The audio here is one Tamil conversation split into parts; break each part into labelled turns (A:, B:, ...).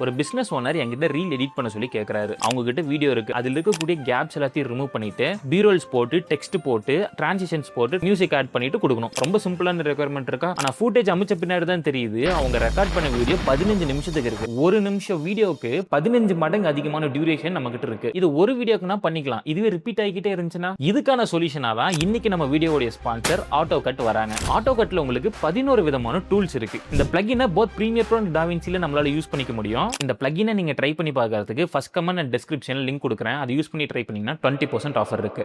A: ஒரு பிசினஸ் ஓனர் என்கிட்ட ரீல் எடிட் பண்ண சொல்லி கேட்கறாரு. அவங்க கிட்ட வீடியோ இருக்கு, அதில் இருக்கக்கூடிய கேப்ஸ் எல்லாத்தையும் ரிமூவ் பண்ணிட்டு பீரோல்ஸ் போட்டு டெக்ஸ்ட் போட்டு டிரான்சிஷன்ஸ் போட்டு மியூசிக் ஆட் பண்ணிட்டு கொடுக்கணும். ரொம்ப சிம்பிளான ரெக்குயர்மெண்ட் இருக்கா. ஆனா ஃபுட்டேஜ் அமைச்ச பின்னாடி தான் தெரியுது அவங்க ரெக்கார்ட் பண்ண வீடியோ 15 நிமிஷத்துக்கு இருக்கு. ஒரு நிமிஷம் வீடியோக்கு 15 மடங்கு அதிகமான டியூரேஷன் நம்ம கிட்ட இருக்கு. இது ஒரு வீடியோக்குனா பண்ணிக்கலாம், இதுவே ரிப்பீட் ஆகிக்கிட்டே இருந்துச்சுன்னா இதுக்கான சொல்யூஷனா தான் இன்னைக்கு நம்ம வீடியோவுடைய ஸ்பான்சர் ஆட்டோ கட் வராங்க. ஆட்டோ கட்ல உங்களுக்கு 11 விதமான டூல்ஸ் இருக்கு. இந்த பிளகினை போத் பிரீமியர் ப்ரோ அண்ட் டாவின்சில நம்மளால யூஸ் பண்ணிக்க முடியும். இந்த பிளகினை நீங்க ட்ரை பண்ணி பார்க்கறதுக்கு ஃபர்ஸ்ட் கமெண்ட் அண்ட் டிஸ்கிரிப்ஷன்ல லிங்க் கொடுக்குறேன். அதை யூஸ் பண்ணி ட்ரை பண்ணீங்கன்னா 20% ஆஃபர் இருக்கு.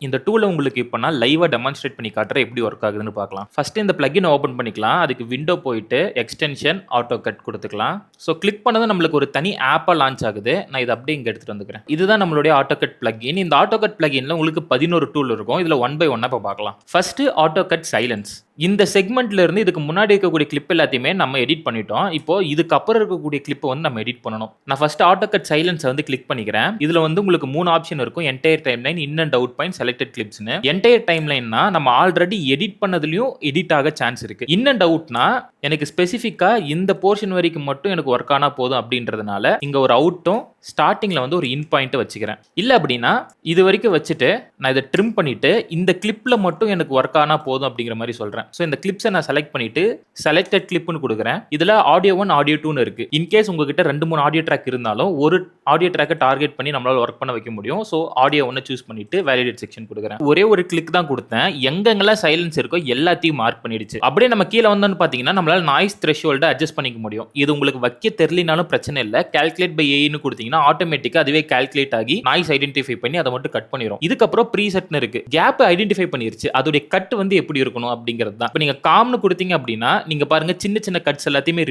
A: இந்த டூலை உங்களுக்கு இப்போ நான் லைவாக டெமான்ஸ்ட்ரேட் பண்ணி காட்டுறேன் எப்படி ஒர்க் ஆகுதுன்னு பார்க்கலாம். ஃபர்ஸ்ட் இந்த பிளகினை ஓப்பன் பண்ணிக்கலாம். அதுக்கு விண்டோ போயிட்டு எக்ஸ்டென்ஷன் ஆட்டோ கட் கொடுத்துக்கலாம். ஸோ கிளிக் பண்ணதும் நம்மளுக்கு ஒரு தனி ஆப்பாக லான்ச் ஆகுது. நான் இதை அப்படியே இங்கே எடுத்துகிட்டு வந்துக்கிறேன். இதுதான் நம்மளுடைய ஆட்டோ கட் பிளகின். இந்த ஆட்டோ கட் பிளகின்ல உங்களுக்கு 11 டூல் இருக்கும். இதில் 1 by 1 இப்போ பார்க்கலாம். First auto cut silence. இந்த செக்மெண்ட்ல இருந்து இதுக்கு முன்னாடி இருக்கக்கூடிய கிளிப் எல்லாத்தையுமே நம்ம எடிட் பண்ணிட்டோம். இப்போ இதுக்கு அப்புறம் இருக்கக்கூடிய கிளிப்பை வந்து நம்ம எடிட் பண்ணணும். நான் ஃபர்ஸ்ட் ஆட்டோ கட் சைலன்ஸை வந்து கிளிக் பண்ணிக்கிறேன். இதுல வந்து உங்களுக்கு 3 ஆப்ஷன் இருக்கும். Entire time line, in and out point, selected கிளிப்ஸ்னு. என்டையர் டைம் லைன்னா நம்ம ஆல்ரெடி எடிட் பண்ணதுலயும் எடிட் ஆக சான்ஸ் இருக்கு. இன் அண்ட் அவுட்னா எனக்கு ஸ்பெசிஃபிக்கா இந்த போர்ஷன் வரைக்கும் மட்டும் எனக்கு ஒர்க் ஆனா போதும் அப்படின்றதுனால இங்க ஒரு அவுட்டும் ஸ்டார்டிங்ல வந்து ஒரு இன் பாயிண்ட் வச்சுக்கிறேன். இல்ல அப்படின்னா இது வரைக்கும் வச்சுட்டு நான் இதை ட்ரிம் பண்ணிட்டு இந்த கிளிப்ல மட்டும் எனக்கு ஒர்க் ஆனா போதும் அப்படிங்கிற மாதிரி சொல்றேன். ஸோ இந்த கிளிப்ஸை நான் செலக்ட் பண்ணிட்டு செலக்டட் கிளிப்னு கொடுக்குறேன். இதுல ஆடியோ 1 ஆடியோ 2 இருக்கு. இன்கேஸ் உங்ககிட்ட 2-3 ஆடியோ ட்ராக் இருந்தாலும் ஒரு ஆடியோ ட்ராக்கை டார்கெட் பண்ணி நம்மளால ஒர்க் பண்ண வைக்க முடியும். ஸோ ஆடியோ 1 சூஸ் பண்ணிட்டு வேலிடேட் செக்ஷன் கொடுக்குறேன். ஒரே ஒரு கிளிக் தான் கொடுத்தேன். எங்கெங்கெல்லாம் சைலன்ஸ் இருக்கோ எல்லாத்தையும் மார்க் பண்ணிடுச்சு. அப்படியே நம்ம கீழே வந்தோம்னு பாத்தீங்கன்னா நம்மளால நாய்ஸ் த்ரெஷ்ஹோல்டை அட்ஜஸ்ட் பண்ணிக்க முடியும். இது உங்களுக்கு வைக்க தெரியலனாலும் பிரச்சனை இல்லை. கால்குலேட் பை ஏன்னு கொடுத்தீங்கன்னா ஆட்டோமேட்டிக்கா அதுவே கால்குலேட் ஆகி நாய்ஸ் ஐடென்டிஃபை பண்ணி அதை மட்டும் கட் பண்ணிடும். இதுக்கப்புறம் ப்ரீசெட்னு இருக்கு. கேப் ஐடென்டிஃபை பண்ணிருச்சு. அதோட கட் வந்து எப்படி இருக்கணும் அப்படிங்கிறது தான். இப்போ நீங்க காம்னு கொடுத்தீங்க அப்படின்னா நீங்க பாருங்க சின்ன சின்ன கட்ஸ் எல்லாத்தையுமே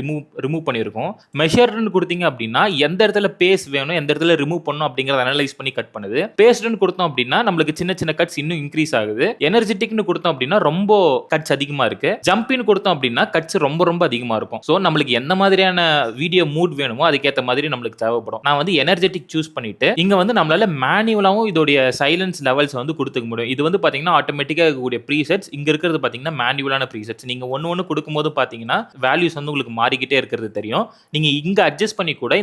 A: ரிமூவ் பண்ணிருக்கோம். மெஷர்னு கொடுத்தீங்க அப்படின்னா எந்த இடத்துல பேஸ் வேணும் எந்த இடத்துல ரிமூவ் பண்ணணும் அப்படிங்கறத அனலைஸ் பண்ணி கட் பண்ணுது. பேஸ்ட்னு கொடுத்தோம் அப்படின்னா நம்மளுக்கு சின்ன சின்ன கட்ஸ் இன்னும் இன்க்ரீஸ் ஆகுது. எனர்ஜெட்டிக்னு கொடுத்தோம் அப்படின்னா ரொம்ப கட்ஸ் அதிகமா இருக்கு. ஜம்பின்னு கொடுத்தோம் அப்படின்னா கட்ஸ் ரொம்ப ரொம்ப அதிகமா இருக்கும். ஸோ நம்மளுக்கு எந்த மாதிரியான வீடியோ மூட் வேணுமோ அதுக்கேற்ற மாதிரி நம்மளுக்கு தேவைப்படும். நான் வந்து எனர்ஜெட்டிக் சூஸ் பண்ணிட்டு இங்க வந்து நம்மளால மேனுவலாவும் இதோடைய சைலன்ஸ் லெவல்ஸ் வந்து கொடுத்துக்க முடியும். இது வந்து பாத்தீங்கன்னா ஆட்டோமேட்டிக்கா இருக்கக்கூடிய ப்ரீசெட்ஸ். இங்க இருக்கிறது பாத்தீங்கன்னா மேனுவலான ப்ரீசெட்ஸ். நீங்க ஒன்னு கொடுக்கும்போது பாத்தீங்கன்னா வேல்யூஸ் வந்து உங்களுக்கு மாறிக்கிட்டே இருக்கிறது தெரியும். நீங்க இங்க அட்ஜஸ்ட் பண்ணி கூட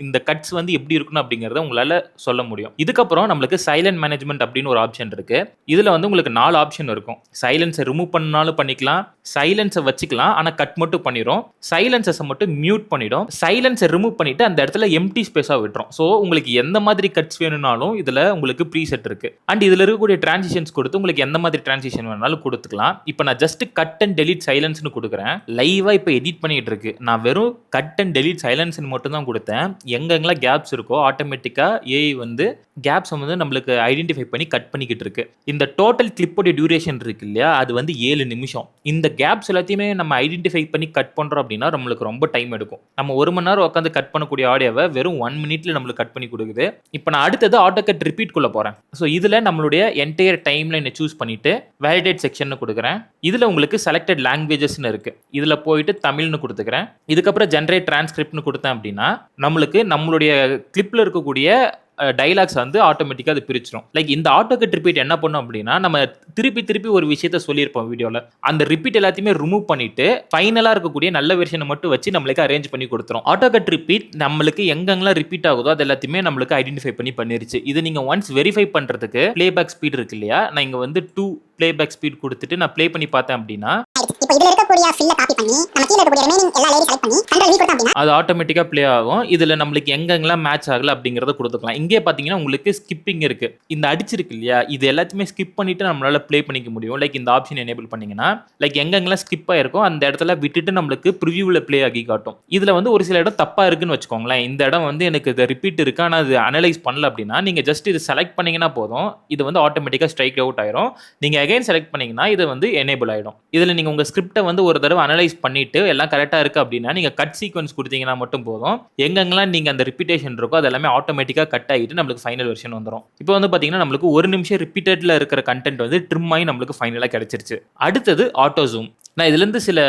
A: இந்த கட்ஸ் வந்து எப்படி இருக்கணும் அப்படிங்கறத உங்களால சொல்ல முடியும். இதுக்கப்புறம் நம்மளுக்கு சைலன்ட் மேனேஜ்மெண்ட் அப்படின்னு ஒரு ஆப்ஷன் இருக்கு. இதுல வந்து உங்களுக்கு 4 ஆப்ஷன் இருக்கும். சைலன்ஸை ரிமூவ் பண்ணாலும் பண்ணிக்கலாம், சைலன்ஸை வச்சுக்கலாம் ஆனா கட் மட்டும் பண்ணிடும், சைலன்சஸை மட்டும் மியூட் பண்ணிடும், சைலன்ஸை ரிமூவ் பண்ணிட்டு அந்த இடத்துல எம்டி ஸ்பேஸா விட்டுரும். ஸோ உங்களுக்கு எந்த மாதிரி கட்ஸ் வேணும்னாலும் இதுல உங்களுக்கு ப்ரீசெட் இருக்கு. அண்ட் இதுல இருக்கக்கூடிய டிரான்சிஷன்ஸ் கொடுத்து உங்களுக்கு எந்த மாதிரி டிரான்சிஷன் வேணாலும் கொடுத்துக்கலாம். இப்போ நான் ஜஸ்ட் கட் அண்ட் டெலிட் சைலன்ஸ்னு கொடுக்குறேன். லைவா இப்போ எடிட் பண்ணிட்டு இருக்கு. நான் வெறும் கட் அண்ட் டெலிட் சைலன்ஸ் மட்டும் தான் கொடுத்தேன். எங்கெங்கெல்லாம் கேப்ஸ் இருக்கோ ஆட்டோமேட்டிக்கா ஏஐ வந்து கேப்ஸ் வந்து நம்மளுக்கு ஐடென்டிஃபை பண்ணி கட் பண்ணிக்கிட்டு இருக்கு. இந்த டோட்டல் கிளிப்போட டியூரேஷன் இருக்கு இல்லையா, அது வந்து 7 நிமிஷம். இந்த கேப்ஸ் எல்லாத்தையுமே நம்ம ஐடென்டிஃபை பண்ணி கட் பண்றோம் அப்படின்னா நம்மளுக்கு ரொம்ப டைம் எடுக்கும். நம்ம 1 மணி நேரம் உட்காந்து கட் பண்ணக்கூடிய ஆடியோவை வெறும் 1 மினிட்ல நம்மளுக்கு கட் பண்ணி கொடுக்குது. இப்போ நான் அடுத்தது ஆட்டோ கட் ரிப்பீட் குள்ள போறேன். ஸோ இதுல நம்மளுடைய என்டையர் டைம் லைனை சூஸ் பண்ணிட்டு வேலிடேட் செக்ஷன் கொடுக்குறேன். இதுல உங்களுக்கு செலக்டட் லாங்குவேஜஸ்னு இருக்கு. இதுல போயிட்டு தமிழ்னு கொடுத்துக்கிறேன். இதுக்கப்புறம் ஜென்ரேட் டிரான்ஸ்கிரிப்ட்னு கொடுத்தேன் அப்படின்னா நம்மளுடைய கிளிப்ல இருக்கக்கூடிய டைலாக்ஸ் வந்து ஆட்டோமேட்டிக்காக அது பிரிச்சிடும். லைக் இந்த ஆட்டோ கட் ரிப்பீட் என்ன பண்ணும் அப்படின்னா நம்ம திருப்பி ஒரு விஷயத்த சொல்லியிருப்போம் வீடியோவில், அந்த ரிப்பீட் எல்லாத்தையுமே ரிமூவ் பண்ணிட்டு ஃபைனலாக இருக்கக்கூடிய நல்ல வெர்ஷனை மட்டும் வச்சு நம்மளுக்கு அரேஞ்ச் பண்ணி கொடுத்துரும். ஆட்டோ கட் ரிப்பீட் நம்மளுக்கு எங்கெங்கெல்லாம் ரிப்பீட் ஆகுதோ அது எல்லாத்தையுமே நம்மளுக்கு ஐடென்டிஃபை பண்ணிருச்சு. இது நீங்க ஒன்ஸ் வெரிஃபை பண்றதுக்கு பிளேபேக் ஸ்பீட் இருக்கு இல்லையா, நான் இங்க வந்து 2 பிளேபேக் ஸ்பீட் கொடுத்துட்டு நான் ப்ளே பண்ணி பார்த்தேன் அப்படின்னா
B: இப்போ இதுல இருக்கக்கூடிய ஃபில்ல காப்பி பண்ணி நம்ம கீழ இருக்கக்கூடிய ரிமைனிங் எல்லா லேயரையும் செலக்ட் பண்ணி கண்ட்ரோல் V கொடுத்தா அப்படினா
A: அது ஆட்டோமேட்டிக்கா ப்ளே ஆகும். இதுல நம்மளுக்கு எங்கெங்கெல்லாம் மேட்ச் ஆகல அப்படிங்கறத கொடுத்துக்கலாம். இங்கே பாத்தீங்கன்னா உங்களுக்கு ஸ்கிப்பிங் இருக்கு. இந்த அடிச்சிருக்கு இல்லையா, இது எல்லாத்தையுமே ஸ்கிப் பண்ணிட்டு நம்மளால ப்ளே பண்ணிக்க முடியும். லைக் இந்த ஆப்ஷன் எனேபிள் பண்ணீங்கன்னா லைக் எங்கெங்கெல்லாம் ஸ்கிப் ஆயிருக்கும் அந்த இடத்துல விட்டுட்டு நம்மளுக்கு ப்ரிவியூல ப்ளே ஆகி காட்டும். இதுல வந்து ஒரு சில இடம் தப்பா இருக்குன்னு வச்சுக்கோங்களேன். இந்த இடம் வந்து எனக்கு இது ரிப்பீட் இருக்கு ஆனா அது அனலைஸ் பண்ணல அப்படின்னா நீங்க ஜஸ்ட் இது செலக்ட் பண்ணீங்கன்னா போதும், இது வந்து ஆட்டோமேட்டிக்கா ஸ்ட்ரைக் அவுட் ஆயிரும். நீங்க அகைன் செலக்ட் பண்ணீங்கன்னா இது வந்து எனேபிள் ஆயிடும். இதுல நீங்க உங்க ஸ்கிரிப்டை வந்து ஒரு தடவை அனலைஸ் பண்ணிட்டு எல்லாம் கரெக்டா இருக்கு அப்படின்னா நீங்க கட் சீக்வன்ஸ் கொடுத்தீங்கன்னா மட்டும் போதும். எங்கெங்கெல்லாம் நீங்க அந்த ரிப்பீட்டேஷன் இருக்கோ அது எல்லாமே ஆட்டோமேட்டிக்கா கட் ஆகிட்டு நம்மளுக்கு ஃபைனல் வெர்ஷன் வந்துடும். இப்போ வந்து பாத்தீங்கன்னா நம்மளுக்கு 1 நிமிஷம் ரிப்பீட்டட்ல இருக்கிற கண்டென்ட் வந்து ட்ரிம் ஆகி நம்மளுக்கு ஃபைனலா கிடைச்சிருச்சு. அடுத்தது ஆட்டோ ஜூம். நான் இதுல இருந்து சில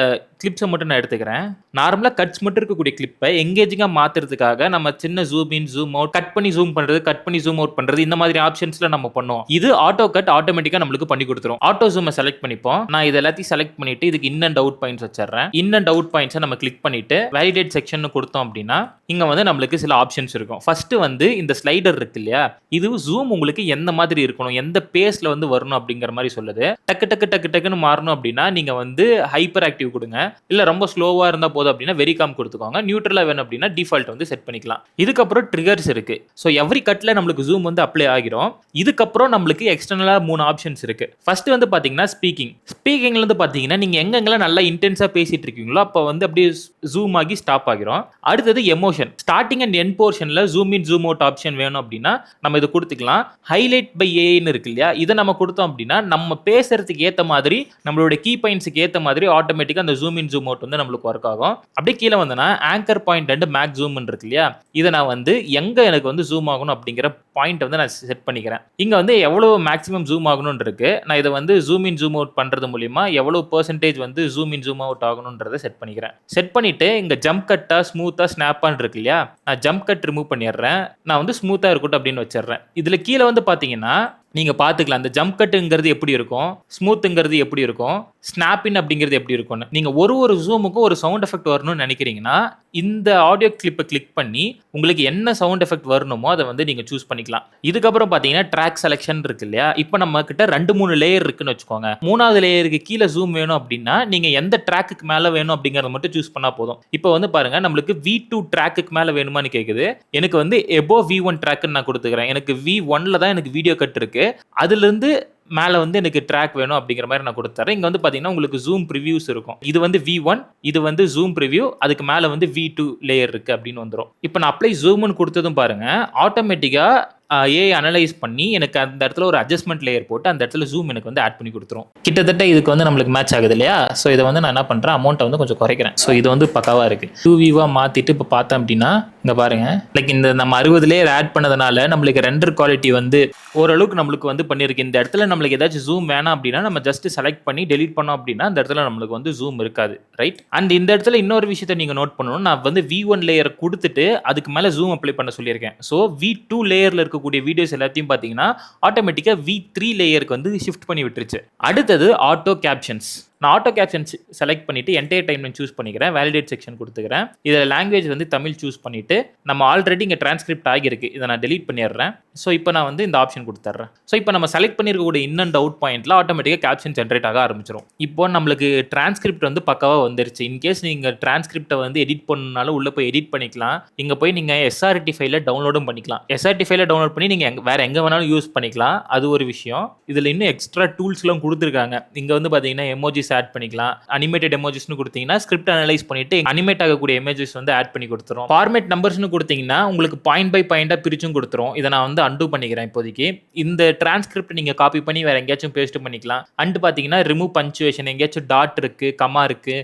A: கிளிப்ஸை மட்டும் நான் எடுத்துக்கிறேன். நார்மலாக கட்ஸ் மட்டும் இருக்கக்கூடிய கிளிப்பை எங்கேஜிங்காக மாற்றுறதுக்காக நம்ம சின்ன zoom in zoom out, cut பண்ணி ஜூம் பண்ணுறது, கட் பண்ணி ஜூம் அவுட் பண்ணுறது, இந்த மாதிரி ஆப்ஷன்ஸில் நம்ம பண்ணுவோம். இது ஆட்டோ கட் ஆட்டோமேட்டிக்காக நம்மளுக்கு பண்ணி கொடுத்துரும். ஆட்டோ ஜூமை செலக்ட் பண்ணிப்போம். நான் இது எல்லாத்தையும் செலக்ட் பண்ணிட்டு இதுக்கு இன் அண்ட் அவுட் பாயிண்ட்ஸ் வச்சிடுறேன். இன் அண்ட் அவுட் பாயிண்ட்ஸை நம்ம கிளிக் பண்ணிட்டு வேலிடேட் செக்ஷன் கொடுத்தோம் அப்படின்னா இங்கே வந்து நம்மளுக்கு சில ஆப்ஷன்ஸ் இருக்கும். ஃபர்ஸ்ட் வந்து இந்த ஸ்லைடர் இருக்கு இல்லையா, இது ஜூம் உங்களுக்கு எந்த மாதிரி இருக்கணும், எந்த பேஸில் வந்து வரணும் அப்படிங்கிற மாதிரி சொல்லுது. டக்கு டக்கு டக்கு டக்குன்னு மாறணும் அப்படின்னா நீங்கள் வந்து ஹைப்பர் ஆக்டிவ் கொடுங்க, இல்லை ரொம்ப ஸ்லோவாக இருந்தால் போதும் அப்படின்னா வெரிகாம் கொடுத்துக்கோங்க. நியூட்ரலாக வேணும் அப்படின்னா டிஃபால்ட் வந்து செட் பண்ணிக்கலாம். இதுக்கப்புறம் ட்ரிகர்ஸ் இருக்கு. ஸோ எவ்ரி கட்டில் நம்மளுக்கு ஜூம் வந்து அப்ளை ஆகிரும். இதுக்கப்புறம் நம்மளுக்கு எக்ஸ்டர்னலாக 3 ஆப்ஷன்ஸ் இருக்கு. ஃபர்ஸ்ட் வந்து பார்த்தீங்கன்னா ஸ்பீக்கிங்ல வந்து பார்த்தீங்கன்னா நீங்கள் எங்கெங்கெல்லாம் நல்லா இன்டென்ஸாக பேசிட்டு இருக்கீங்களோ அப்போ வந்து அப்படியே ஜூம் ஆகி ஸ்டாப் ஆகிரும். அடுத்தது எமோஷன், ஸ்டார்டிங் அண்ட் எண்ட் போர்ஷனில் zoom in zoom out option வேணும் அப்படின்னா நம்ம இது கொடுத்துக்கலாம். ஹைலைட் பை ஏன்னு இருக்கு இல்லையா, இதை நம்ம கொடுத்தோம் அப்படின்னா நம்ம பேசுறதுக்கு ஏற்ற மாதிரி நம்மளோட கீ பாயிண்ட்ஸுக்கு ஏற்ற மாதிரி ஆட்டோமேட்டிக்காக அந்த ஜூம் இன் ஜூம் அவுட் வந்து நம்மளுக்கு ஒர்க் ஆகும். அப்படியே கீழே வந்தனா anchor point and make zoom இருக்கு இல்லையா, இதை நான் வந்து எங்கே எனக்கு வந்து ஜூம் ஆகணும் அப்படிங்கிற பாயிண்ட் வந்து நான் செட் பண்ணிக்கிறேன். இங்கே வந்து எவ்வளோ மேக்ஸிமம் ஜூம் ஆகணும்னு இருக்கு. நான் இதை வந்து ஜூம் இன் ஜூம் அவுட் பண்ணுறது மூலிமா எவ்வளோ பெர்சன்டேஜ் வந்து ஜூம் இன் ஜூம் அவுட் ஆகணுன்றதை செட் பண்ணிக்கிறேன். செட் பண்ணிட்டு இங்கே ஜம்ப் கட்டா ஸ்மூத்தா ஸ்னாப்பான்னு இருக்கு இல்லையா, நான் ஜம்ப் கட் ரிமூவ் பண்ணிடுறேன். நான் வந்து ஸ்மூத்தாக இருக்கட்டும் அப்படின்னு வச்சிடுறேன். இதில் கீழே வந்து பார்த்தீங்கன்னா நீங்கள் பார்த்துக்கலாம் அந்த ஜம்ப் கட்டுங்கிறது எப்படி இருக்கும், ஸ்மூத்துங்கிறது எப்படி இருக்கும், ஸ்னாப்பின் அப்படிங்கிறது எப்படி இருக்கும்னு. நீங்கள் ஒரு ஜூமுக்கும் ஒரு சவுண்ட் எஃபெக்ட் வரணும்னு நினைக்கிறீங்கன்னா இந்த ஆடியோ கிளிப்பை கிளிக் பண்ணி உங்களுக்கு என்ன சவுண்ட் எஃபெக்ட் வரணுமோ அதை வந்து நீங்கள் சூஸ் பண்ணிக்கலாம். இதுக்கப்புறம் பார்த்தீங்கன்னா ட்ராக் செலெக்ஷன் இருக்கு இல்லையா, இப்போ நம்ம கிட்ட 2-3 லேயர் இருக்குன்னு வச்சுக்கோங்க. 3வது லேயருக்கு கீழே ஜூம் வேணும் அப்படின்னா நீங்கள் எந்த ட்ராக்குக்கு மேலே வேணும் அப்படிங்கிறத மட்டும் சூஸ் பண்ணால் போதும். இப்போ வந்து பாருங்க நம்மளுக்கு V2 ட்ராக்குக்கு மேலே வேணுமான்னு கேட்குது. எனக்கு வந்து எபோவ் V1 ட்ராக்குன்னு நான் கொடுத்துக்கிறேன். எனக்கு V1ல தான் எனக்கு வீடியோ கட் இருக்கு, அதுலேருந்து மேலே வந்து எனக்கு ட்ராக் வேணும் அப்படிங்கிற மாதிரி நான் கொடுத்துறேன். இங்கே வந்து பார்த்தீங்கன்னா உங்களுக்கு ஜூம் ப்ரிவியூஸ் இருக்கும். இது வந்து V1, இது வந்து ஜூம் ப்ரிவியூ, அதுக்கு மேலே வந்து V2 லேயர் இருக்குது அப்படின்னு வந்துடும். இப்போ நான் அப்ளை ஜூம்னு கொடுத்ததும் பாருங்க ஆட்டோமேட்டிக்காக ஏஐ அனலைஸ் பண்ணி எனக்கு அந்த இடத்துல ஒரு அட்ஜஸ்ட்மெண்ட் லேயர் போட்டு அந்த இடத்துல ஜூம் எனக்கு வந்து ஆட் பண்ணி கொடுத்துரும். கிட்டத்தட்ட இதுக்கு வந்து நம்மளுக்கு மேட்ச் ஆகுது இல்லையா. ஸோ இதை வந்து நான் என்ன பண்ணுறேன், அமௌண்ட்டை வந்து கொஞ்சம் குறைக்கிறேன். ஸோ இது வந்து பக்காவாக இருக்குது. 2V மாற்றிட்டு இப்போ பார்த்தேன் அப்படின்னா இங்கே பாருங்க, லைக் இந்த நம்ம 60 லேயர் ஆட் பண்ணதுனால நம்மளுக்கு ரெண்டர் குவாலிட்டி வந்து ஓரளவுக்கு நம்மளுக்கு வந்து பண்ணியிருக்கு. இந்த இடத்துல நம்மளுக்கு ஏதாச்சும் ஜூம் வேணாம் அப்படின்னா நம்ம ஜஸ்ட் செலக்ட் பண்ணி டெலிட் பண்ணோம் அப்படின்னா அந்த இடத்துல நம்மளுக்கு வந்து ஜூம் இருக்காது, ரைட். அண்ட் இந்த இடத்துல இன்னொரு விஷயத்தை நீங்கள் நோட் பண்ணணும், நான் வந்து V1 லேயர் கொடுத்துட்டு அதுக்கு மேலே ஜூம் அப்ளை பண்ண சொல்லியிருக்கேன். ஸோ V2 லேயரில் இருக்கக்கூடிய வீடியோஸ் எல்லாத்தையும் பார்த்தீங்கன்னா ஆட்டோமேட்டிக்காக V3 லேயருக்கு வந்து ஷிஃப்ட் பண்ணி விட்டுருச்சு. அடுத்தது ஆட்டோ கேப்ஷன்ஸ். நான் ஆட்டோ கேப்ஷன்ஸ் செலக்ட் பண்ணிட்டு என்டையர் டைம்லைன் சூஸ் பண்ணிக்கிறேன். வேலிடேட் செக்ஷன் கொடுத்துக்கிறேன். இதில் லாங்குவேஜ் வந்து தமிழ் சூஸ் பண்ணிட்டு நம்ம ஆல்ரெடி இங்கே டிரான்ஸ்கிரிப்ட் ஆகியிருக்கு, இதை நான் டெலீட் பண்ணிடுறேன். ஸோ இப்போ நான் வந்து இந்த ஆப்ஷன் கொடுத்துட்றேன். ஸோ இப்போ நம்ம செலக்ட் பண்ணியிருக்கக்கூடிய இன் அண்ட் அவுட் பாயிண்ட்ல ஆட்டோமேட்டிக்காக கேப்ஷன் ஜென்ரேட் ஆக ஆரம்பிச்சிடும். இப்போ நம்மளுக்கு டிரான்ஸ்கிரிப்ட் வந்து பக்காவாக வந்துருச்சு. இன்கேஸ் நீங்கள் டிரான்ஸ்கிரிப்டை வந்து எடிட் பண்ணனாலும் உள்ளே போய் எடிட் பண்ணிக்கலாம். இங்கே போய் நீங்கள் SRT ஃபைலை டவுன்லோடும் பண்ணிக்கலாம். SRT ஃபைலை டவுன்லோட் பண்ணி நீங்கள் வேறு எங்கே வேணாலும் யூஸ் பண்ணிக்கலாம். அது ஒரு விஷயம். இதில் இன்னும் எக்ஸ்ட்ரா டூல்ஸ்லாம் கொடுத்துருக்காங்க. இங்கே வந்து பார்த்தீங்கன்னா எமோஜிஸ் ஆட் பண்ணிக்கலாம். அனிமேட்டட் எமோஜிஸ்னு கொடுத்தீங்கன்னா ஸ்கிரிப்ட் அனலைஸ் பண்ணிட்டு அனிமேட் ஆகக்கூடிய எமோஜிஸ் வந்து ஆட் பண்ணி கொடுத்துரும். ஃபார்மேட் நம்பர்ஸ்னு கொடுத்தீங்கன்னா உங்களுக்கு பாயிண்ட் பை பாயிண்டா பிரிச்சும் கொடுத்துரும். இதை நான் வந்து அன்டூ பண்ணிக்கிறேன் இப்போதைக்கு. இந்த டிரான்ஸ்கிரிப்ட் நீங்க காப்பி பண்ணி வேற எங்கேயாச்சும் பேஸ்ட் பண்ணிக்கலாம். அண்ட் பாத்தீங்கன்னா ரிமூவ் பஞ்சுவேஷன், எங்கேயாச்சும் டாட் இருக்கு, கமா இருக்கு,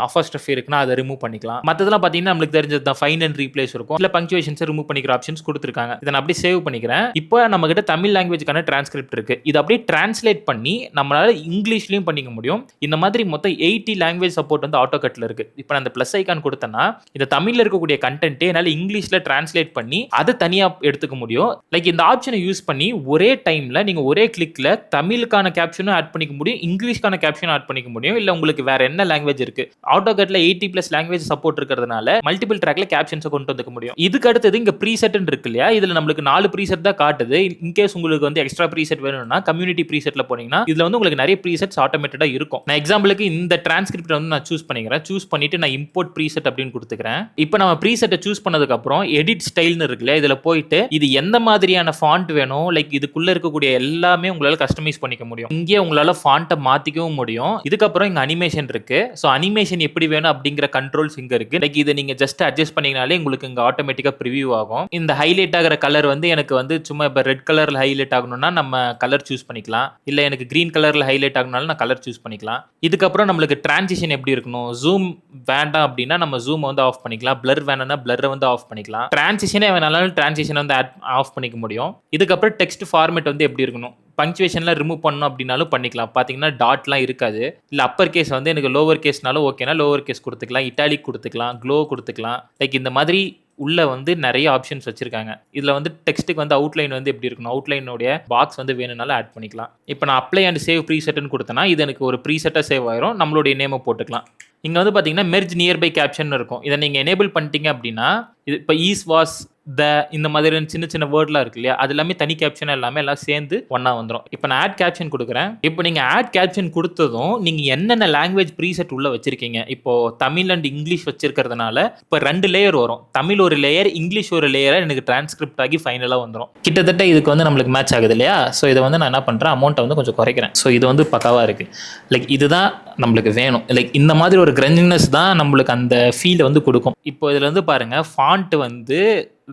A: அஃபஸ்ட்ரஃபி இருக்குன்னா அதை ரிமூவ் பண்ணிக்கலாம். மற்றதெல்லாம் பாத்தீங்கன்னா நம்மளுக்கு தெரிஞ்சது தான் ஃபைன் அண்ட் ரீப்ளேஸ் இருக்கும். இல்ல பங்க்சுவேஷன்ஸ் ரிமூவ் பண்ணிக்கிற ஆப்ஷன்ஸ் கொடுத்துருக்காங்க. இதை நான் அப்படியே சேவ் பண்ணிக்கிறேன். இப்போ நம்ம கிட்ட தமிழ் லாங்குவேஜ்க்கான டிரான்ஸ்கிரிப்ட் இருக்கு. இது அப்படியே டிரான்ஸ்லேட் பண்ணி நம்மளால இங்கிலீஷ்லயும் பண்ணிக்க முடியும். இந்த மாதிரி மொத்தம் 80 லாங்குவேஜ் சப்போர்ட் வந்து ஆட்டோ கட்ல இருக்கு. இப்போ நான் அந்த பிளஸ் ஐகான் கொடுத்தேன்னா இந்த தமிழ்ல இருக்கக்கூடிய கண்டென்ட்டே என்னால் இங்கிலீஷ்ல டிரான்ஸ்லேட் பண்ணி அதை தனியா எடுத்துக்க முடியும். லைக் இந்த ஆப்ஷனை யூஸ் பண்ணி ஒரே டைம்ல நீங்க ஒரே கிளிக்ல தமிழுக்கான கேப்ஷனும் ஆட் பண்ணிக்க முடியும், இங்கிலீஷ்க்கான கேப்ஷனும் ஆட் பண்ணிக்க முடியும். இல்ல உங்களுக்கு வேற என்ன லாங்குவேஜ் இருக்கு, ஆட்டோ கட்ல 80+ லாங்குவேஜ் சப்போர்ட் இருக்கிறதுனால மல்டிபிள் ட்ராக்ல கேப்ஷன்ஸை கொண்டு வந்துக்க முடியும். இதுக்கு அடுத்தது இங்க ப்ரீசெட்னு இருக்கு இல்லையா, இதுல நம்மளுக்கு 4 ப்ரீசெட் தான் காட்டுது. இன்கேஸ் உங்களுக்கு வந்து எக்ஸ்ட்ரா ப்ரீசெட் வேணும்னா கம்யூனிட்டி ப்ரீசெட்ல போனீங்கன்னா இதுல வந்து உங்களுக்கு நிறைய ப்ரீசெட்ஸ் ஆட்டோமேட்டடா இருக்கும். நான் எக்ஸாம்பிளுக்கு இந்த டிரான்ஸ்கிரிப்ட் வந்து நான் சூஸ் பண்ணிக்கிறேன். சூஸ் பண்ணிட்டு நான் இம்போர்ட் ப்ரீசெட் அப்படின்னு கொடுத்துக்கிறேன். இப்போ நம்ம ப்ரீசெட்டை சூஸ் பண்ணதுக்கு அப்புறம் எடிட் ஸ்டைல்னு இருக்குல்ல, இதுல போயிட்டு இது எந்த மாதிரியான ஃபாண்ட் வேணும், லைக் இதுக்குள்ள இருக்கக்கூடிய எல்லாமே உங்களால கஸ்டமைஸ் பண்ணிக்க முடியும். இங்கே உங்களால ஃபாண்ட்டை மாத்திக்கவும் முடியும். இதுக்கப்புறம் இங்க அனிமேஷன் இருக்கு. ஸோ அனிமேஷன் எப்படி வேணும் அப்படிங்கிற கண்ட்ரோல்ஸ் இங்க இருக்கு. லைக் இதை நீங்க ஜஸ்ட் அட்ஜஸ்ட் பண்ணீங்கனாலே உங்களுக்கு இங்க ஆட்டோமேட்டிக்கா ப்ரிவியூ ஆகும். இந்த ஹைலைட் ஆகிற கலர் வந்து எனக்கு வந்து சும்மா இப்போ ரெட் கலர்ல ஹைலைட் ஆகணும்னா நம்ம கலர் சூஸ் பண்ணிக்கலாம். இல்ல எனக்கு கிரீன் கலர்ல ஹைலைட் ஆகணும்னாலும் நான் கலர் சூஸ் பண்ணிக்கலாம். இதுக்கப்புறம் நம்மளுக்கு டிரான்சிஷன் எப்படி இருக்கணும், ஜூம் வேண்டாம் அப்படின்னா நம்ம ஜூம் வந்து ஆஃப் பண்ணிக்கலாம், பிளர் வேணும்னா பிளரை வந்து ஆஃப் பண்ணிக்கலாம், டிரான்சிஷனே வேணாலும் டிரான்சிஷன் வந்து ஆஃப் பண்ணிக்க முடியும். இதுக்கப்புறம் டெக்ஸ்ட் ஃபார்மேட் வந்து எப்படி இருக்கணும், பங்க்சுவேஷன்லாம் ரிமூவ் பண்ணணும் அப்படின்னாலும் பண்ணிக்கலாம். பார்த்தீங்கன்னா டாட்லாம் இருக்காது. இல்லை அப்பர் கேஸ் வந்து எனக்கு லோவர் கேஸ்னாலும் ஓகேனா லோவர் கேஸ் கொடுத்துக்கலாம், இட்டாலிக் கொடுத்துக்கலாம், க்ளோ கொடுத்துக்கலாம். லைக் இந்த மாதிரி உள்ள வந்து நிறைய ஆப்ஷன்ஸ் வச்சிருக்காங்க. இதுல வந்து டெக்ஸ்ட்டுக்கு வந்து அவுட்லைன் வந்து எப்படி இருக்கணும், அவுட்லைனுடைய பாக்ஸ் வந்து வேணும்னாலும் ஆட் பண்ணிக்கலாம். இப்போ நான் அப்ளை அண்ட் சேவ் ப்ரீசெட்னு கொடுத்தேன்னா இது எனக்கு ஒரு ப்ரீசெட்டாக சேவ் ஆயிரும். நம்மளுடைய நேமை போட்டுக்கலாம். இங்கே வந்து பார்த்தீங்கன்னா மெர்ஜ் நியர்பை கேப்ஷன் இருக்கும். இதை நீங்கள் எனேபிள் பண்ணிட்டீங்க அப்படின்னா இது இப்போ ஈஸ் வாஸ் த இந்த மாதிரியான சின்ன சின்ன வேர்ட்லாம் இருக்கு இல்லையா, அது எல்லாமே தனி கேப்ஷன் எல்லாமே எல்லாம் சேர்ந்து ஒன்றா வந்துடும். இப்போ நான் ஆட் கேப்ஷன் கொடுக்குறேன். இப்போ நீங்கள் ஆட் கேப்ஷன் கொடுத்ததும் நீங்கள் என்னென்ன லாங்குவேஜ் ப்ரீசெட் உள்ள வச்சிருக்கீங்க, இப்போ தமிழ் அண்ட் இங்கிலீஷ் வச்சிருக்கிறதுனால இப்போ 2 லேயர் வரும். தமிழ் ஒரு லேயர், இங்கிலீஷ் ஒரு லேயராக எனக்கு டிரான்ஸ்கிரிப்ட் ஆகி ஃபைனலாக வந்துடும். கிட்டத்தட்ட இதுக்கு வந்து நம்மளுக்கு மேட்ச் ஆகுது இல்லையா. ஸோ இதை வந்து நான் என்ன பண்ணுறேன், அமௌண்ட்டை வந்து கொஞ்சம் குறைக்கிறேன். ஸோ இது வந்து பக்காவாக இருக்குது. லைக் இதுதான் நம்மளுக்கு வேணும். லைக் இந்த மாதிரி ஒரு கிரன்ஜினஸ் தான் நம்மளுக்கு அந்த ஃபீலை வந்து கொடுக்கும். இப்போ இதில் வந்து பாருங்கள், ஃபாண்ட் வந்து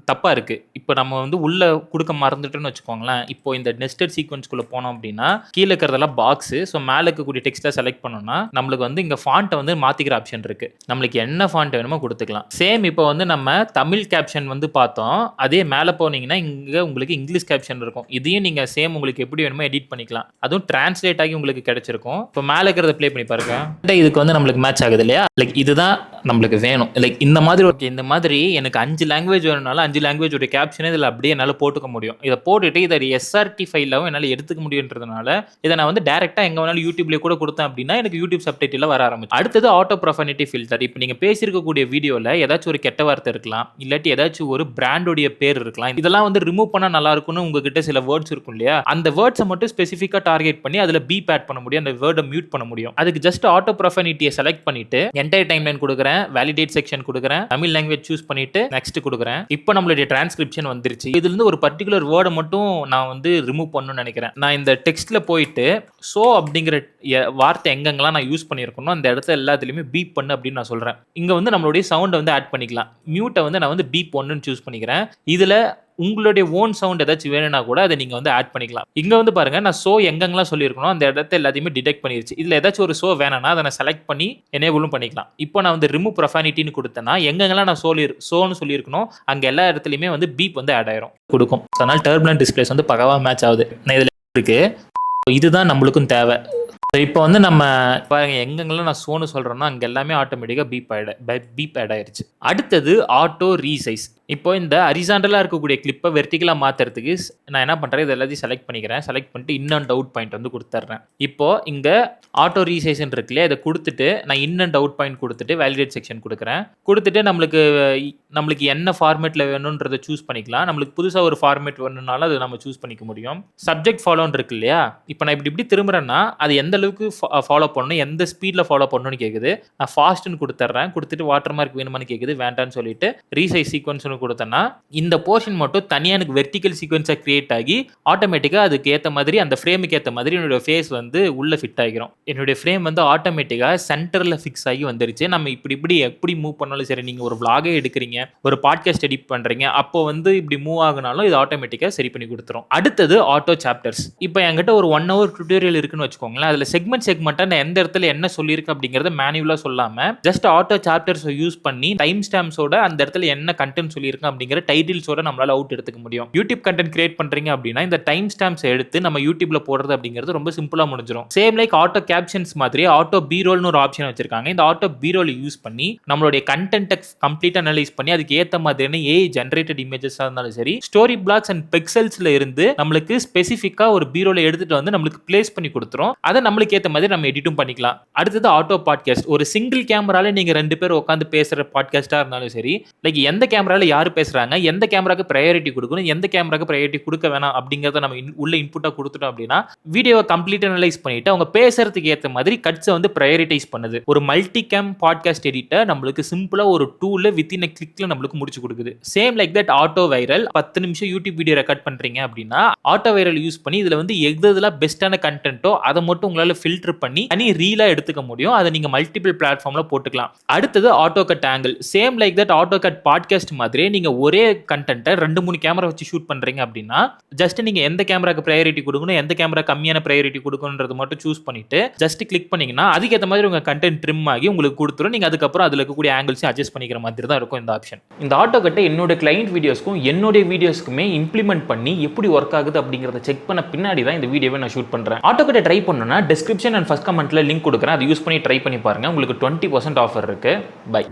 A: தப்பாக இருக்குது. இப்போ நம்ம வந்து உள்ளே கொடுக்க மறந்துட்டோன்னு வச்சுக்கோங்களேன். இப்போ இந்த நெஸ்டட் சீக்வன்ஸ்குள்ளே போனோம் அப்படின்னா கீழே இருக்கிறதெல்லாம் பாக்ஸு. ஸோ மேலே இருக்கக்கூடிய டெக்ஸ்ட்டை செலக்ட் பண்ணோம்னா நம்மளுக்கு வந்து இங்கே ஃபாண்ட்டை வந்து மாற்றிக்கிற ஆப்ஷன் இருக்குது. நம்மளுக்கு என்ன ஃபாண்ட் வேணுமோ கொடுத்துக்கலாம். சேம் இப்போ வந்து நம்ம தமிழ் கேப்ஷன் வந்து பார்த்தோம். அதே மேலே போனீங்கன்னா இங்கே உங்களுக்கு இங்கிலீஷ் கேப்ஷன் இருக்கும். இதையும் நீங்கள் சேம் உங்களுக்கு எப்படி வேணுமோ எடிட் பண்ணிக்கலாம். அதுவும் டிரான்ஸ்லேட் ஆகி உங்களுக்கு கிடைச்சிருக்கும். இப்போ மேலே இருக்கிறத ப்ளே பண்ணி பாருங்க. இதுக்கு வந்து நம்மளுக்கு மேட்ச் ஆகுது இல்லையா. லைக் இதுதான் நம்மளுக்கு வேணும். லைக் இந்த மாதிரி இந்த மாதிரி எனக்கு 5 லாங்குவேஜ் வேணும்னாலும் 5 லாங்குவேஜோட கேப்ஷன் இதில் அப்படியே என்னால் போட்டுக்க முடியும். இதை போட்டுட்டு இதை எஸ்ஆர்டி ஃபைலாகவும் என்னால் எடுத்துக்க முடியுன்றதுனால இதை நான் வந்து டேரெக்டாக எங்கே வேணாலும் யூடியூப்லேயே கூட கொடுத்தேன் அப்படின்னா எனக்கு யூடியூப் சப்டைட்டில் வர ஆரம்பிச்சு. அடுத்தது ஆட்டோ ப்ரொஃபனிட்டி ஃபில்டர். இப்போ நீங்கள் பேசியிருக்கக்கூடிய வீடியோவில் ஏதாச்சும் ஒரு கெட்ட வார்த்தை இருக்கலாம், இல்லாட்டி ஏதாச்சும் ஒரு பிராண்டோடைய பேர் இருக்கலாம். இதெல்லாம் வந்து ரிமூவ் பண்ணால் நல்லா இருக்கும்னு உங்ககிட்ட சில வேர்ட்ஸ் இருக்கும் இல்லையா, அந்த வேர்ட்ஸை மட்டும் ஸ்பெசிஃபிக்காக டார்கெட் பண்ணி அதில் பீப் ஆட் பண்ண முடியும், அந்த வேர்டை மியூட் பண்ண முடியும். அதுக்கு ஜஸ்ட் ஆட்டோ ப்ரொஃபனிட்டியை செலக்ட் பண்ணிட்டு என்டையர் டைம்லைன் கொடுக்குறேன், வேலிடேட் செக்ஷன் கொடுக்குறேன், தமிழ் லாங்குவேஜ் சூஸ் பண்ணிட்டு நெக்ஸ்ட் கொடுக்குறேன். இப்போ நம்மளுடைய டிரான்ஸ்கிரிப்ஷன் வந்துருச்சு. இதுல இருந்து ஒரு பர்டிகுலர் வேர்டை மட்டும் நான் வந்து ரிமூவ் பண்ணணும்னு நினைக்கிறேன். நான் இந்த டெக்ஸ்ட்ல போயிட்டு சோ அப்படிங்கிற வார்த்தை எங்கெங்கெல்லாம் நான் யூஸ் பண்ணியிருக்கணும் அந்த இடத்துல எல்லாத்துலயுமே பீப் பண்ணு அப்படின்னு நான் சொல்றேன். இங்க வந்து நம்மளுடைய சவுண்டை வந்து ஆட் பண்ணிக்கலாம். மியூட்டை வந்து நான் வந்து பீப் 1ன்னு சூஸ் பண்ணிக்கிறேன். இதுல உங்களுடைய ஓன் சவுண்ட் ஏதாச்சும் வேணும்னா கூட அதை நீங்க வந்து ஆட் பண்ணிக்கலாம். இங்க வந்து பாருங்க, நான் சோ எங்கெங்கெல்லாம் சொல்லியிருக்கணும் அந்த இடத்த எல்லாத்தையுமே டிடெக்ட் பண்ணிருச்சு. இதுல ஏதாச்சும் ஒரு சோ வேணும்னா அதை நான் செலக்ட் பண்ணி எனேபிளும் பண்ணிக்கலாம். இப்போ நான் வந்து ரிமூவ் ப்ரொஃபானிட்டின்னு கொடுத்தேன்னா எங்கெங்கெல்லாம் நான் சோன்னு சொல்லியிருக்கணும் அங்க எல்லா இடத்துலையுமே வந்து பீப் வந்து ஆட் ஆயிரும் கொடுக்கும். அதனால டர்புலன்ட் டிஸ்பிளேஸ் வந்து பக்கவா மேட்ச் ஆகுது. நான் இதுல இருக்கு, இதுதான் நம்மளுக்கும் தேவை. இப்போ வந்து நம்ம பாருங்க, எங்கெங்கெல்லாம் நான் சோனு சொல்றேன்னா அங்கே எல்லாமே ஆட்டோமேட்டிக்காக பீப் ஆட் ஆயிடுச்சு. அடுத்தது ஆட்டோ ரீசைஸ். இப்போ இந்த ஹரிசாண்டலாக இருக்கக்கூடிய கிளிப்பை வெர்டிகலாக மாற்றுறதுக்கு நான் என்ன பண்ணுறேன், இது எல்லாத்தையும் செலக்ட் பண்ணிக்கிறேன். செலக்ட் பண்ணிட்டு இன் அண்ட் அவுட் பாயிண்ட் வந்து கொடுத்துட்றேன். இப்போ இங்கே ஆட்டோ ரீசைஸ்ன்னு இருக்கு இல்லையா, இதை கொடுத்துட்டு நான் இன் அண்ட் அவுட் பாயிண்ட் கொடுத்துட்டு வேலிடேட் செக்ஷன் கொடுக்குறேன். கொடுத்துட்டு நம்மளுக்கு என்ன ஃபார்மேட்டில் வேணுன்றதை சூஸ் பண்ணிக்கலாம். நம்மளுக்கு புதுசாக ஒரு ஃபார்மேட் வேணும்னாலும் அதை நம்ம சூஸ் பண்ணிக்க முடியும். சப்ஜெக்ட் ஃபாலோன்னு இருக்கு இல்லையா, இப்போ நான் இப்படி திரும்புறேன்னா அது எந்த அளவுக்கு ஃபாலோ பண்ணணும், எந்த ஸ்பீடில் ஃபாலோ பண்ணணும்னு கேட்குது. நான் ஃபாஸ்ட்னு கொடுத்துட்றேன். கொடுத்துட்டு வாட்டர் மார்க் வேணுமான்னு கேட்குது, வேண்டான்னு சொல்லிட்டு ரீசைஸ் சீக்வன்ஸ் கொடுத்தேன்னா இந்த போர்ஷன் மட்டும் தனியாக எனக்கு வெர்டிகல் சீக்வன்ஸாக கிரியேட் ஆகி ஆட்டோமேட்டிக்காக அதுக்கு ஏற்ற மாதிரி அந்த ஃப்ரேமுக்கு ஏற்ற மாதிரி என்னோட ஃபேஸ் வந்து உள்ள ஃபிட் ஆகிரும். என்னுடைய ஃப்ரேம் வந்து ஆட்டோமேட்டிக்காக சென்டரில் ஃபிக்ஸ் ஆகி வந்துருச்சு. நம்ம இப்படி எப்படி மூவ் பண்ணாலும் சரி, நீங்கள் ஒரு vlog எடுக்கிறீங்க, ஒரு பாட்காஸ்ட் எடிட் பண்ணுறீங்க, அப்போ வந்து இப்படி மூவ் ஆகினாலும் இது ஆட்டோமேட்டிக்காக சரி பண்ணி கொடுத்துரும். அடுத்தது ஆட்டோ சாப்டர்ஸ். இப்போ என்கிட்ட ஒரு 1 hour டியூட்டோரியல் இருக்குன்னு வச்சுக்கோங்களேன். அதில் செக்மெண்ட்டாக நான் எந்த இடத்துல என்ன சொல்லியிருக்கு அப்படிங்கிறத மேனுவலாக சொல்லாமல் ஜஸ்ட் ஆட்டோ சாப்டர்ஸை யூஸ் பண்ணி டைம் ஸ்டாம்ப்ஸோட அந்த இடத்துல என்ன கண்டென்ட் சொல்லியிருக்கு அப்படிங்கிற டைட்டில்ஸோட நம்மளால அவுட் எடுத்துக்க முடியும். யூடியூப் கண்டென்ட் கிரியேட் பண்றீங்க அப்படின்னா இந்த டைம் ஸ்டாம்ப்ஸ் எடுத்து நம்ம யூடியூப்ல போடுறது அப்படிங்கிறது ரொம்ப சிம்பிளா முடிஞ்சிடும். சேம் லைக் ஆட்டோ கேப்ஷன்ஸ் மாதிரி ஆட்டோ பீரோல்னு ஒரு ஆப்ஷன் வச்சிருக்காங்க. இந்த ஆட்டோ பீரோல் யூஸ் பண்ணி நம்மளுடைய கண்டென்ட்டை கம்ப்ளீட் அனலைஸ் பண்ணி அதுக்கு ஏற்ற மாதிரியான ஏஐ ஜெனரேட்டட் இமேஜஸாக இருந்தாலும் சரி, ஸ்டோரி பிளாக்ஸ் அண்ட் பிக்சல்ஸ்ல இருந்து நம்மளுக்கு ஸ்பெசிஃபிக்கா ஒரு பீரோல எடுத்துட்டு வந்து நம்மளுக்கு பிளேஸ் பண்ணி கொடுத்துரும். அதை நம்மளுக்கு ஏற்ற மாதிரி நம்ம எடிட்டும் பண்ணிக்கலாம். அடுத்தது ஆட்டோ பாட்காஸ்ட். ஒரு சிங்கிள் கேமரால நீங்க 2 பேர் உட்காந்து பேசுற பாட்காஸ்டா இருந்தாலும் சரி, லைக் எந்த கேமரால யாரு பேசுறாங்க, எந்த கேமராக்கு ப்ரையாரிட்டி கொடுக்கணும், எந்த கேமராக்கு ப்ரையாரிட்டி கொடுக்க வேணாம் அப்படிங்கறத நம்ம உள்ள இன்புட்டா கொடுத்துட்டோம் அப்படின்னா வீடியோவை கம்ப்ளீட் அனலைஸ் பண்ணிட்டு அவங்க பேசுறதுக்கு ஏற்ற மாதிரி கட்ஸை வந்து ப்ரையாரிட்டைஸ் பண்ணுது. ஒரு மல்டி கேம் பாட்காஸ்ட் எடிட்டர் நம்மளுக்கு சிம்பிளா ஒரு டூல்ல வித்தின் கிளிக்ல நம்மளுக்கு முடிச்சு கொடுக்குது. Same like that auto viral. 10 நிமிஷம் யூடியூப் வீடியோ ரெக்கார்ட் பண்றீங்க அப்படின்னா ஆட்டோ வைரல் யூஸ் பண்ணி இதுல வந்து எதுலாம் பெஸ்டான கண்டென்ட்டோ அதை மட்டும் உங்களால ஃபில்டர் பண்ணி தனி ரீலா எடுத்துக்க முடியும். அதை நீங்க மல்டிபிள் பிளாட்ஃபார்ம்ல போட்டுக்கலாம். அடுத்தது auto cut angle. Same like that auto cut podcast மாதிரி வீடியோஸ்லேயே நீங்கள் ஒரே கண்டென்ட்டை 2-3 கேமரா வச்சு ஷூட் பண்ணுறீங்க அப்படின்னா ஜஸ்ட் நீங்கள் எந்த கேமராக்கு ப்ரையாரிட்டி கொடுக்கணும், எந்த கேமரா கம்மியான ப்ரையாரிட்டி கொடுக்கணுன்றது மட்டும் சூஸ் பண்ணிட்டு ஜஸ்ட் கிளிக் பண்ணீங்கன்னா அதுக்கேற்ற மாதிரி உங்கள் கண்டென்ட் ட்ரிம் ஆகி உங்களுக்கு கொடுத்துரும். நீங்கள் அதுக்கப்புறம் அதில் இருக்கக்கூடிய ஆங்கிள்ஸையும் அட்ஜஸ்ட் பண்ணிக்கிற மாதிரி தான் இருக்கும் இந்த ஆப்ஷன். இந்த ஆட்டோகட்டை என்னோட கிளைண்ட் வீடியோஸ்க்கும் என்னுடைய வீடியோஸ்க்குமே இம்ப்ளிமெண்ட் பண்ணி எப்படி ஒர்க் ஆகுது அப்படிங்கிறத செக் பண்ண பின்னாடி தான் இந்த வீடியோவை நான் ஷூட் பண்ணுறேன். ஆட்டோகட்டை ட்ரை பண்ணணும்னா டிஸ்கிரிப்ஷன் அண்ட் ஃபர்ஸ்ட் கமெண்ட்ல லிங்க் கொடுக்குறேன். அதை யூஸ் பண்ணி ட்ரை பண்ணி பாருங்க. உங்களுக்கு 20% ஆஃபர் இருக்கு. பை.